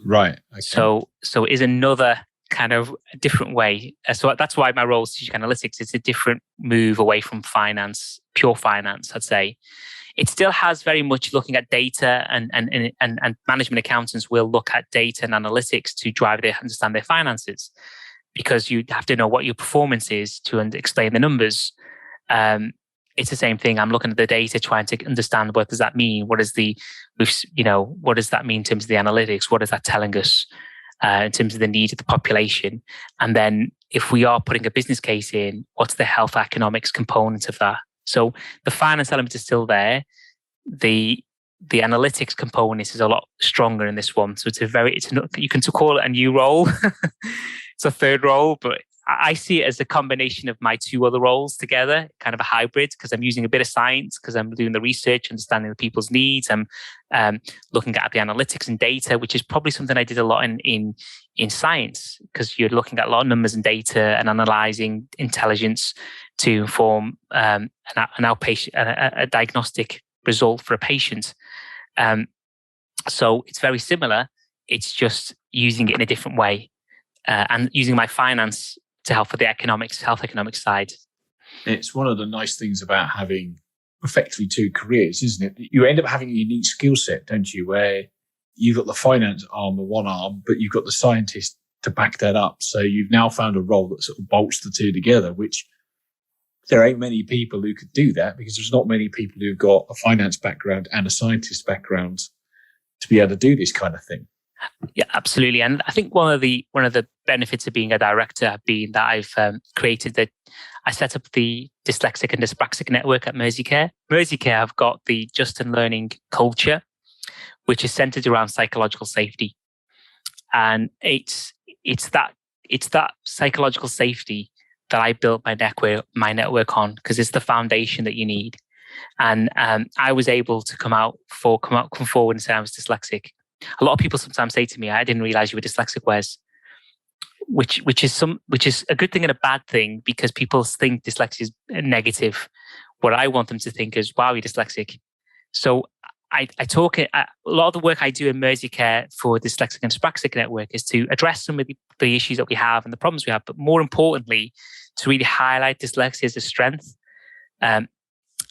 Right. Okay. So is another kind of different way. So that's why my role is strategic analytics. It's a different move away from finance, pure finance, I'd say. It still has very much looking at data and management accountants will look at data and analytics to understand their finances, because you have to know what your performance is to explain the numbers. It's the same thing. I'm looking at the data, trying to understand what does that mean. What does that mean in terms of the analytics? What is that telling us in terms of the need of the population? And then if we are putting a business case in, what's the health economics component of that? So the finance element is still there. The analytics component is a lot stronger in this one. So you can call it a new role. It's a third role, but I see it as a combination of my two other roles together, kind of a hybrid, because I'm using a bit of science, because I'm doing the research, understanding the people's needs. I'm looking at the analytics and data, which is probably something I did a lot in science, because you're looking at a lot of numbers and data and analysing intelligence to inform an outpatient, a diagnostic result for a patient. So it's very similar. It's just using it in a different way. And using my finance to help for the health economics side. It's one of the nice things about having effectively two careers, isn't it? You end up having a unique skill set, don't you, where you've got the finance arm of one arm, but you've got the scientist to back that up. So you've now found a role that sort of bolts the two together, which there ain't many people who could do that, because there's not many people who've got a finance background and a scientist background to be able to do this kind of thing. Yeah, absolutely. And I think one of the benefits of being a director have been that I've I set up the Dyslexic and Dyspraxic network at Merseyside. Merseyside have got the Just and Learning culture, which is centered around psychological safety. And it's that psychological safety that I built my network on, because it's the foundation that you need. And I was able to come forward and say I was dyslexic. A lot of people sometimes say to me, "I didn't realize you were dyslexic, Wes," which is a good thing and a bad thing, because people think dyslexia is negative. What I want them to think is, "Wow, you're dyslexic." So I talk a lot of the work I do in Merseyside for Dyslexic and Dyspraxic network is to address some of the issues that we have and the problems we have, but more importantly, to really highlight dyslexia as a strength. I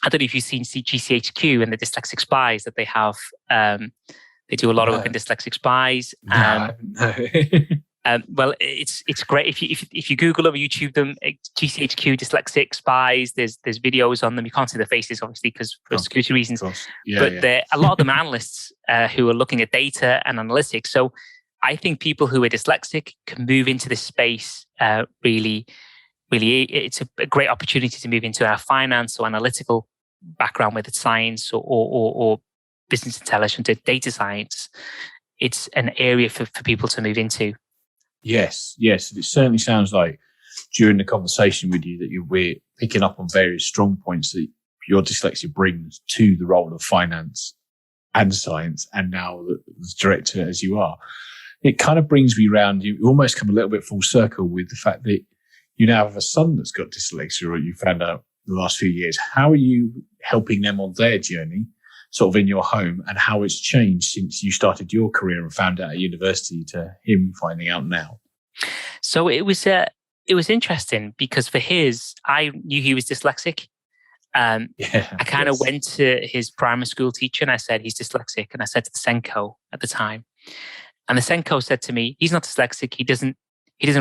don't know if you've seen GCHQ and the Dyslexic Spies that they have. They do a lot of work in Dyslexic Spies. No. Well, it's great if you Google them or YouTube them. GCHQ Dyslexic Spies. There's videos on them. You can't see their faces, obviously, because for security reasons. But a lot of them are analysts who are looking at data and analytics. So I think people who are dyslexic can move into this space. Really, it's a great opportunity to move into our finance or analytical background, whether it's science or business intelligence or data science. It's an area for people to move into. Yes. It certainly sounds like during the conversation with you that we're picking up on various strong points that your dyslexia brings to the role of finance and science, and now as director as you are. It kind of brings me round. You almost come a little bit full circle with the fact that you now have a son that's got dyslexia, or you found out in the last few years. How are you helping them on their journey, sort of in your home, and how it's changed since you started your career and found out at university to him finding out now? So it was interesting because for his, I knew he was dyslexic, I kind of went to his primary school teacher and I said, he's dyslexic. And I said to the Senko at the time, and the Senko said to me, he's not dyslexic. He doesn't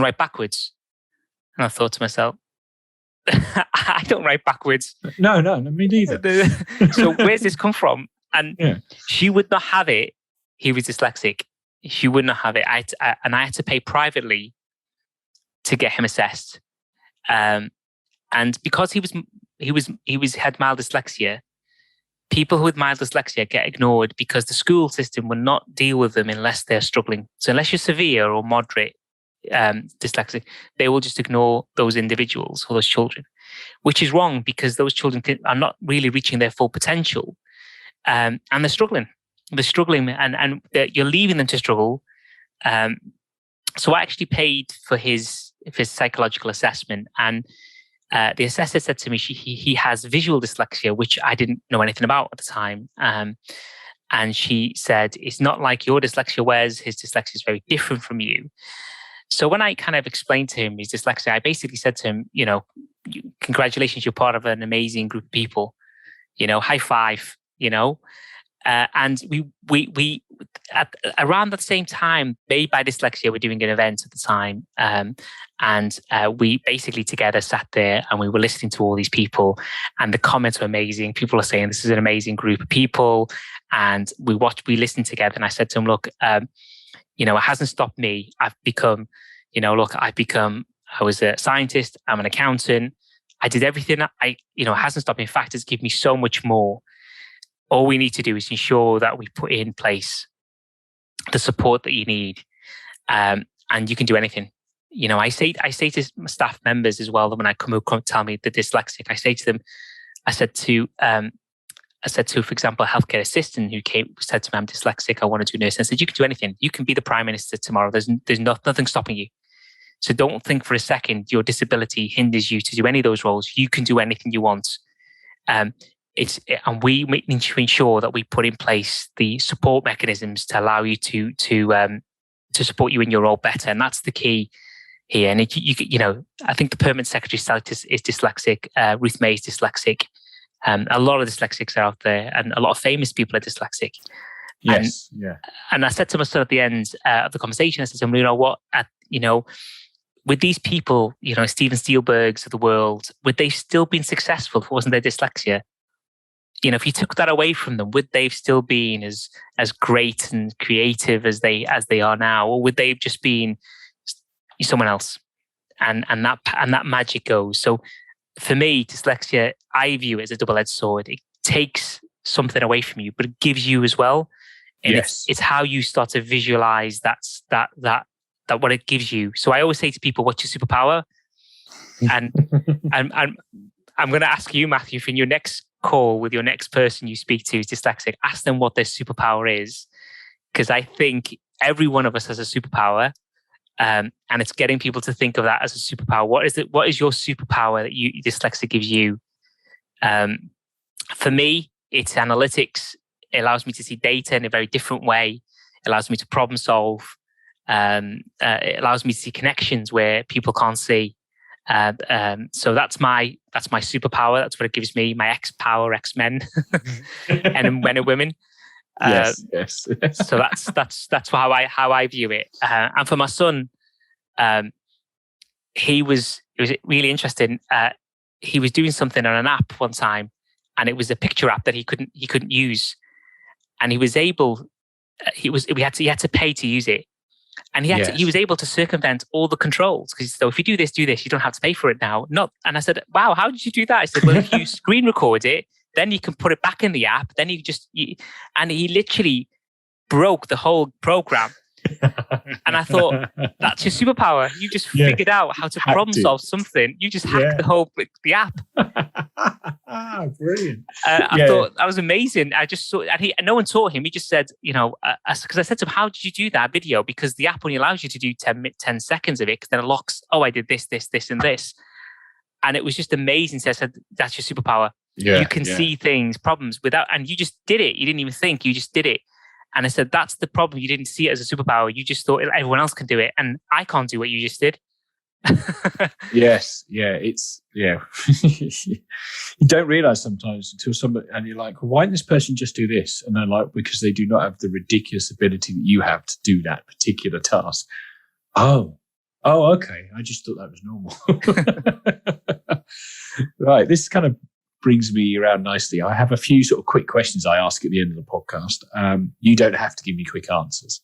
write backwards. And I thought to myself, I don't write backwards. No, me neither. So where's this come from? And she would not have it. He was dyslexic. She would not have it. I had to pay privately to get him assessed. And because he had mild dyslexia, people who with mild dyslexia get ignored because the school system will not deal with them unless they're struggling. So unless you're severe or moderate dyslexic, they will just ignore those individuals or those children, which is wrong because those children are not really reaching their full potential, and they're struggling. They're struggling, and you're leaving them to struggle. So I actually paid for his psychological assessment, and the assessor said to me he has visual dyslexia, which I didn't know anything about at the time. And she said, it's not like your dyslexia, Wes. His dyslexia is very different from you. So when I kind of explained to him his dyslexia, I basically said to him, congratulations, you're part of an amazing group of people. High five. And we around that same time, Made by Dyslexia were doing an event at the time, and we basically together sat there and we were listening to all these people, and the comments were amazing. People are saying this is an amazing group of people, and we listened together. And I said to him, look, it hasn't stopped me. I've become, I was a scientist. I'm an accountant. I did everything. It hasn't stopped me. In fact, it's given me so much more. All we need to do is ensure that we put in place the support that you need, and you can do anything. I say to my staff members as well that when I come tell me they're dyslexic, I say to them, I said to, for example, a healthcare assistant who said to me, I'm dyslexic, I want to do nursing. I said, you can do anything. You can be the Prime Minister tomorrow. There's nothing stopping you. So don't think for a second your disability hinders you to do any of those roles. You can do anything you want. And we need to ensure that we put in place the support mechanisms to allow you to support you in your role better. And that's the key here. And I think the permanent secretary is dyslexic. Ruth May is dyslexic. A lot of dyslexics are out there, and a lot of famous people are dyslexic. Yes, And I said to my son at the end of the conversation, I said to him, with these people, Steven Spielbergs of the world, would they still been successful if it wasn't their dyslexia? If you took that away from them, would they have still been as great and creative as they are now, or would they have just been someone else? And that magic goes. So for me, dyslexia, I view it as a double-edged sword. It takes something away from you, but it gives you as well. And it's how you start to visualize that what it gives you. So I always say to people, what's your superpower? And I'm going to ask you, Matthew, for your next call with your next person you speak to who's dyslexic, ask them what their superpower is. Because I think every one of us has a superpower. And it's getting people to think of that as a superpower. What is it? What is your superpower that dyslexia gives you? For me, it's analytics. It allows me to see data in a very different way. It allows me to problem solve. It allows me to see connections where people can't see. So that's my superpower. That's what it gives me. My X-power, X-Men, and men and women. Yes. So that's how I view it. And for my son, it was really interesting. He was doing something on an app one time, and it was a picture app that he couldn't use, and he was able. He had to pay to use it. And he was able to circumvent all the controls because so if you do this, you don't have to pay for it now. And I said, wow, how did you do that? I said, well, if you screen record it, then you can put it back in the app. Then and he literally broke the whole program. And I thought, that's your superpower. You just figured out how to problem solve something. You just hacked the app. Brilliant. I thought that was amazing. I just saw, and no one taught him. He just said, because I said to him, how did you do that video? Because the app only allows you to do 10 seconds of it, because then it locks, I did this, and this. And it was just amazing. So I said, that's your superpower. You can see things, problems and you just did it. You didn't even think, you just did it. And I said, that's the problem. You didn't see it as a superpower. You just thought everyone else can do it. And I can't do what you just did. Yes, yeah, you don't realize sometimes until somebody, and you're like, well, why didn't this person just do this? And they're like, because they do not have the ridiculous ability that you have to do that particular task. Oh, okay. I just thought that was normal. Right. This kind of brings me around nicely. I have a few sort of quick questions I ask at the end of the podcast. You don't have to give me quick answers,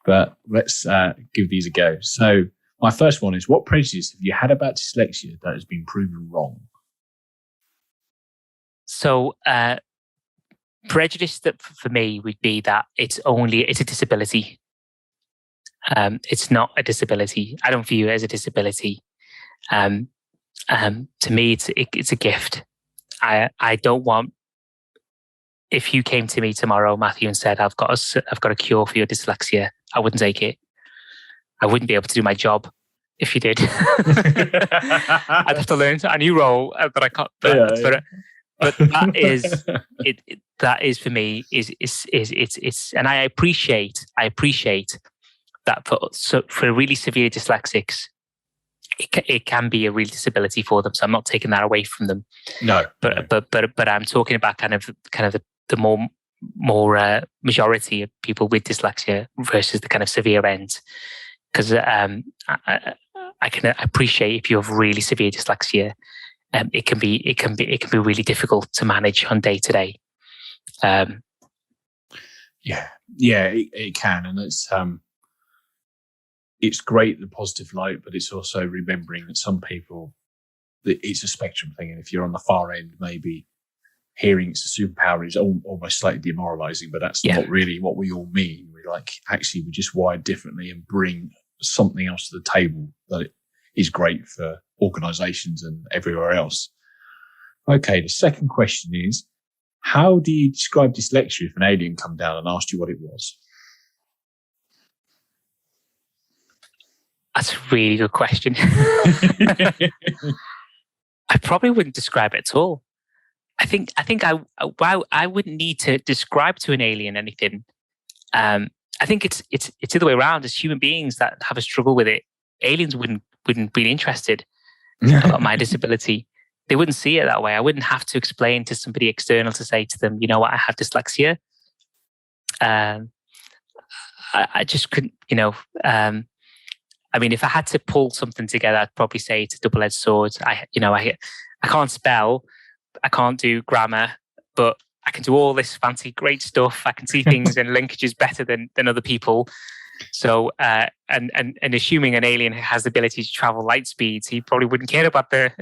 but let's give these a go. So my first one is, what prejudice have you had about dyslexia that has been proven wrong? So prejudice that for me would be that it's a disability. It's not a disability. I don't view it as a disability. To me, it's a gift. I don't want. If you came to me tomorrow, Matthew, and said, "I've got a cure for your dyslexia," I wouldn't take it. I wouldn't be able to do my job if you did. I'd have to learn a new role that I can't. But that is it. That is for me it's and I appreciate that for really severe dyslexics, it can be a real disability for them. So I'm not taking that away from them. No, but I'm talking about kind of the more majority of people with dyslexia versus the kind of severe end. Because I can appreciate if you have really severe dyslexia, it can be really difficult to manage on day to day. It can, and it's great, the positive light, but it's also remembering that some people, that it's a spectrum thing, and if you're on the far end, maybe hearing it's a superpower is almost slightly demoralizing, but that's not really what we all mean. We're like, actually, we're just wired differently and bring something else to the table that is great for organizations and everywhere else. Okay, the second question is, how do you describe dyslexia if an alien come down and asked you what it was? That's a really good question. I probably wouldn't describe it at all. I think I wouldn't need to describe to an alien anything. I think it's the other way around. As human beings that have a struggle with it, aliens wouldn't be interested about my disability. They wouldn't see it that way. I wouldn't have to explain to somebody external to say to them, you know what, I have dyslexia. I just couldn't, I mean, if I had to pull something together, I'd probably say it's a double-edged sword. I can't spell, I can't do grammar, but I can do all this fancy, great stuff. I can see things and linkages better than other people. So, and assuming an alien has the ability to travel light speeds, he probably wouldn't care about the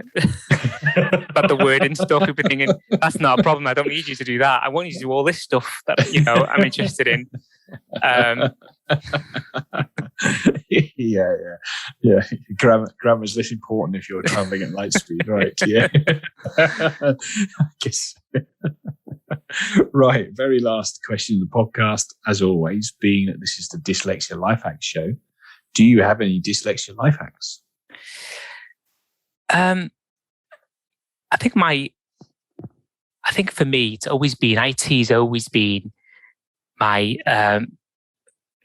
about the word and stuff. He'd be thinking, that's not a problem. I don't need you to do that. I want you to do all this stuff that I'm interested in. Yeah. Grammar's less important if you're traveling at light speed, right? Yeah. I guess. Right. Very last question of the podcast, as always, being that this is the Dyslexia Life Hacks Show. Do you have any dyslexia life hacks? I think for me, it's always been IT's always been my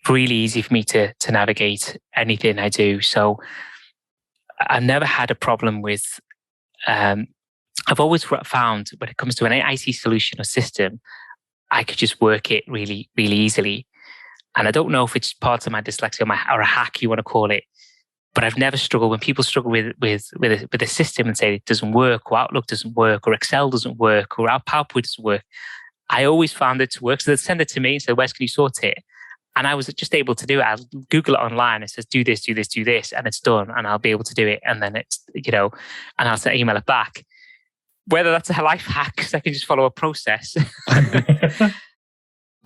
really easy for me to navigate anything I do. So I've never had a problem with. I've always found when it comes to an IT solution or system, I could just work it really, really easily. And I don't know if it's part of my dyslexia or a hack you want to call it, but I've never struggled when people struggle with a system and say it doesn't work, or Outlook doesn't work, or Excel doesn't work, or our PowerPoint doesn't work. I always found it to work. So they'd send it to me and say, Wes, can you sort it? And I was just able to do it. I'll Google it online. It says, do this, do this, do this, and it's done. And I'll be able to do it. And then it's, and I'll email it back. Whether that's a life hack, because I can just follow a process. I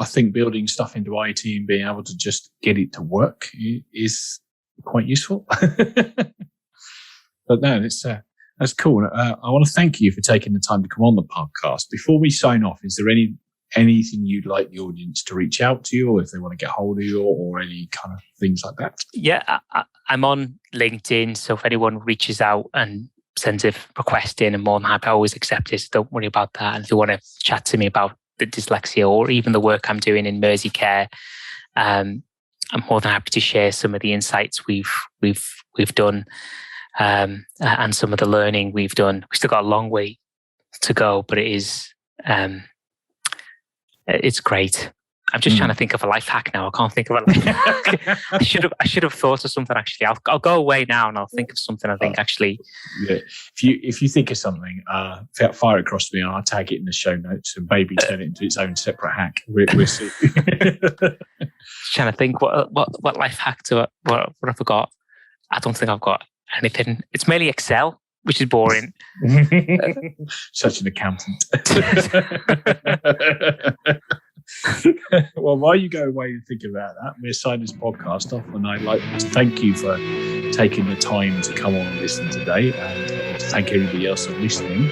think building stuff into IT and being able to just get it to work is quite useful. But no, that's cool. I want to thank you for taking the time to come on the podcast. Before we sign off, is there anything you'd like the audience to reach out to you, or if they want to get hold of you, or any kind of things like that? Yeah, I'm on LinkedIn. So if anyone reaches out and sends a request in, I'm more than happy. I always accept it. So don't worry about that. And if you want to chat to me about the dyslexia or even the work I'm doing in Mersey Care, I'm more than happy to share some of the insights we've done. and some of the learning we've done. We still got a long way to go, but it's great. I'm just trying to think of a life hack now. I can't think of a life hack. I should have thought of something actually. I'll go away now and I'll think of something I think actually. Yeah. If you think of something, fire it across to me and I'll tag it in the show notes and maybe turn it into its own separate hack. We'll see. Trying to think what life hack what I forgot. I don't think I've got anything. It's mainly Excel, which is boring. Such an accountant. Well, while you go away and think about that, we'll sign this podcast off, and I'd like to thank you for taking the time to come on and listen today, and to thank everybody else for listening.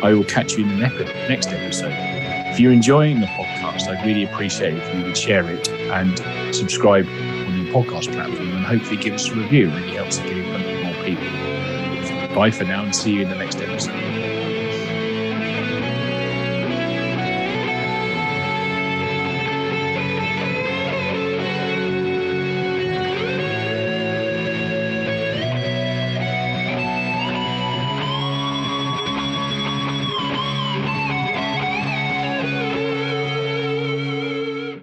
I will catch you in the next episode. If you're enjoying the podcast, I'd really appreciate it if you would share it and subscribe on your podcast platform, and hopefully give us a review. It really helps to get in front of more people. Bye for now, and see you in the next episode.